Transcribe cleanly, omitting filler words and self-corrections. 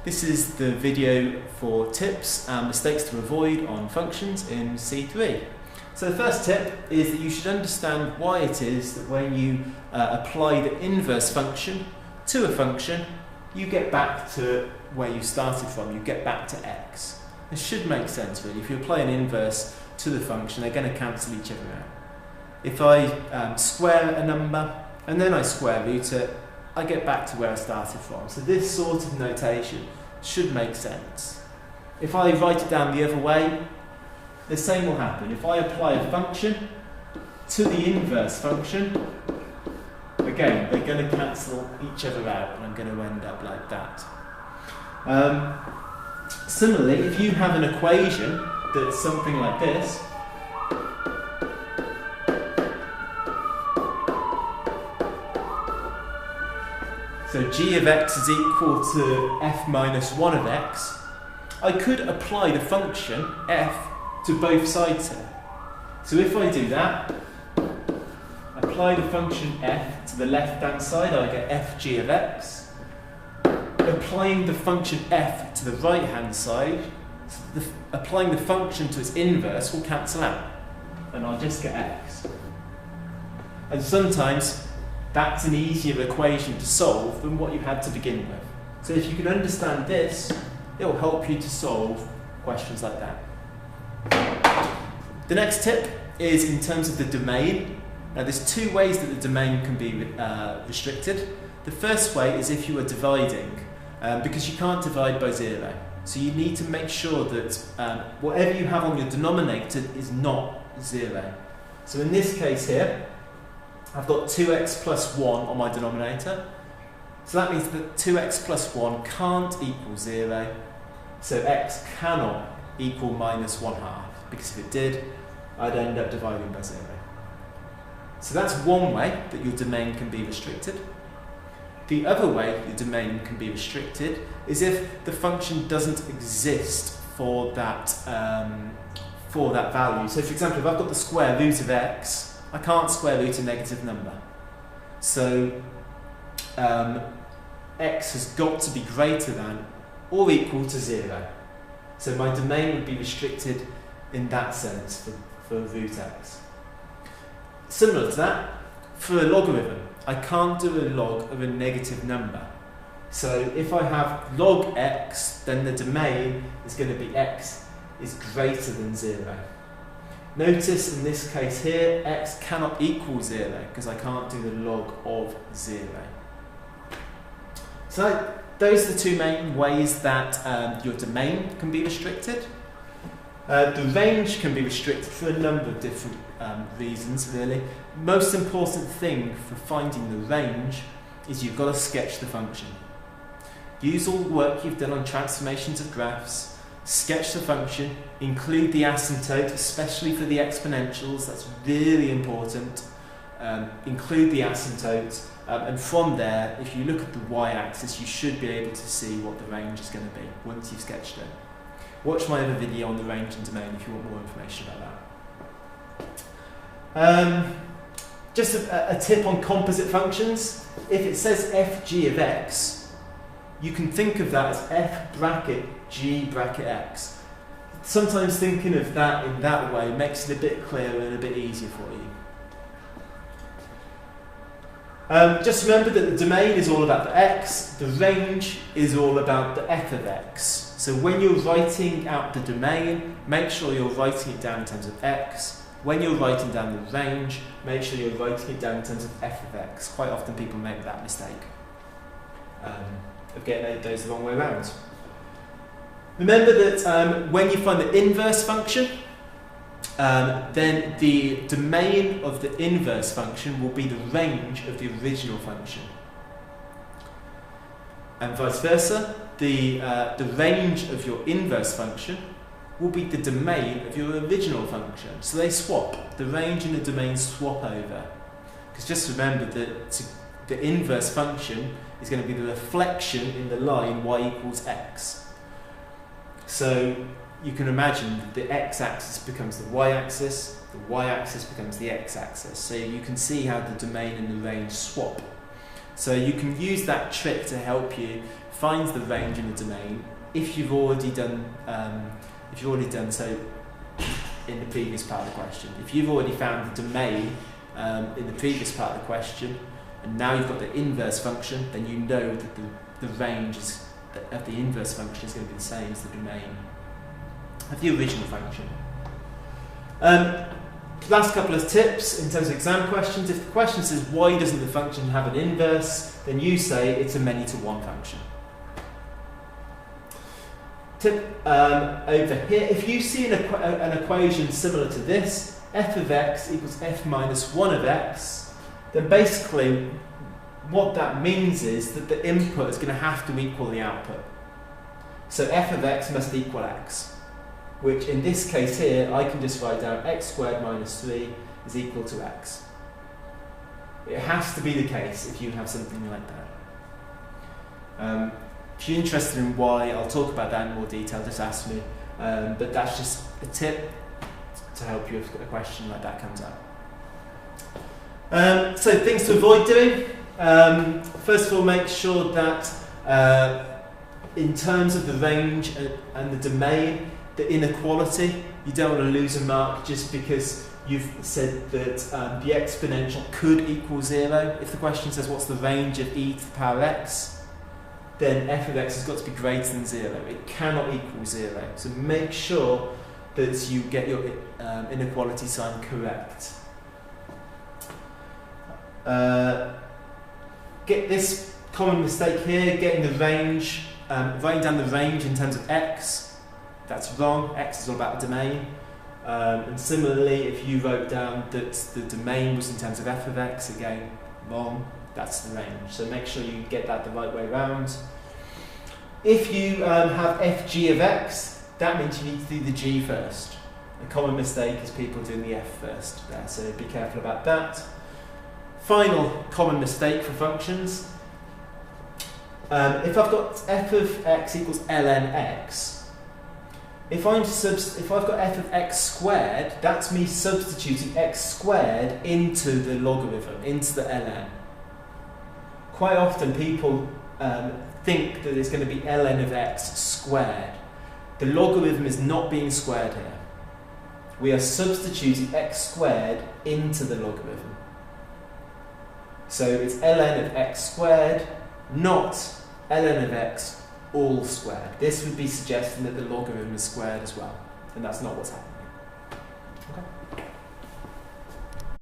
This is the video for tips and mistakes to avoid on functions in C3. So the first tip is that you should understand why it is that when you apply the inverse function to a function, you get back to where you started from, you get back to x. This should make sense really. If you apply an inverse to the function, they're going to cancel each other out. If I square a number and then I square root it, I get back to where I started from. So this sort of notation should make sense. If I write it down the other way, the same will happen. If I apply a function to the inverse function, again, they're going to cancel each other out and I'm going to end up like that. Similarly, if you have an equation that's something like this, so g of x is equal to f minus 1 of x, I could apply the function f to both sides here. So if I do that, apply the function f to the left-hand side, I get fg of x. Applying the function f to the right-hand side, applying the function to its inverse will cancel out, and I'll just get x. And sometimes that's an easier equation to solve than what you had to begin with. So if you can understand this, it will help you to solve questions like that. The next tip is in terms of the domain. Now there's two ways that the domain can be restricted. The first way is if you are dividing, because you can't divide by 0. So you need to make sure that whatever you have on your denominator is not 0. So in this case here, I've got 2x plus 1 on my denominator. So that means that 2x plus 1 can't equal 0. So x cannot equal minus 1/2, because if it did, I'd end up dividing by 0. So that's one way that your domain can be restricted. The other way your domain can be restricted is if the function doesn't exist for that value. So for example, if I've got the square root of x, I can't square root a negative number. So x has got to be greater than or equal to 0. So my domain would be restricted in that sense for root x. Similar to that, for a logarithm, I can't do a log of a negative number. So if I have log x, then the domain is going to be x is greater than 0. Notice in this case here, x cannot equal 0 because I can't do the log of 0. So those are the two main ways that your domain can be restricted. The range can be restricted for a number of different reasons, really. Most important thing for finding the range is you've got to sketch the function. Use all the work you've done on transformations of graphs, sketch the function, include the asymptote, especially for the exponentials, that's really important. Include the asymptote, and from there, if you look at the y-axis, you should be able to see what the range is going to be once you've sketched it. Watch my other video on the range and domain if you want more information about that. Just a tip on composite functions. If it says fg of x, you can think of that as f bracket g bracket x. Sometimes thinking of that in that way makes it a bit clearer and a bit easier for you. Just remember that the domain is all about the x, the range is all about the f of x. So when you're writing out the domain, make sure you're writing it down in terms of x. When you're writing down the range, make sure you're writing it down in terms of f of x. Quite often people make that mistake of getting those the wrong way around. Remember that when you find the inverse function, then the domain of the inverse function will be the range of the original function. And vice versa, the range of your inverse function will be the domain of your original function. So they swap. The range and the domain swap over. Because just remember that the inverse function is going to be the reflection in the line y equals x. So you can imagine that the x-axis becomes the y-axis becomes the x-axis. So you can see how the domain and the range swap. So you can use that trick to help you find the range in the domain if you've already done so in the previous part of the question. If you've already found the domain in the previous part of the question, and now you've got the inverse function, then you know that the range of the inverse function is going to be the same as the domain of the original function. Last couple of tips in terms of exam questions. If the question says why doesn't the function have an inverse, then you say it's a many-to-one function. Tip over here, if you see an equation similar to this, f of x equals f minus 1 of x, then basically what that means is that the input is going to have to equal the output. So f of x must equal x, which in this case here, I can just write down x squared minus 3 is equal to x. It has to be the case if you have something like that. If you're interested in why, I'll talk about that in more detail, just ask me. But that's just a tip to help you if a question like that comes up. So things to avoid doing. First of all, make sure that in terms of the range and the domain, the inequality, you don't want to lose a mark just because you've said that the exponential could equal 0. If the question says what's the range of e to the power x, then f of x has got to be greater than 0. It cannot equal 0. So make sure that you get your inequality sign correct. Get this common mistake here, getting the range, writing down the range in terms of x. That's wrong. X is all about the domain. And similarly, if you wrote down that the domain was in terms of f of x, again, wrong. That's the range. So make sure you get that the right way around. If you have fg of x, that means you need to do the g first. A common mistake is people doing the f first there, so be careful about that. Final common mistake for functions. If I've got f of x equals ln x, if I've got f of x squared, that's me substituting x squared into the logarithm, into the ln. Quite often people think that it's going to be ln of x squared. The logarithm is not being squared here. We are substituting x squared into the logarithm. So it's ln of x squared, not ln of x all squared. This would be suggesting that the logarithm is squared as well, and that's not what's happening. Okay.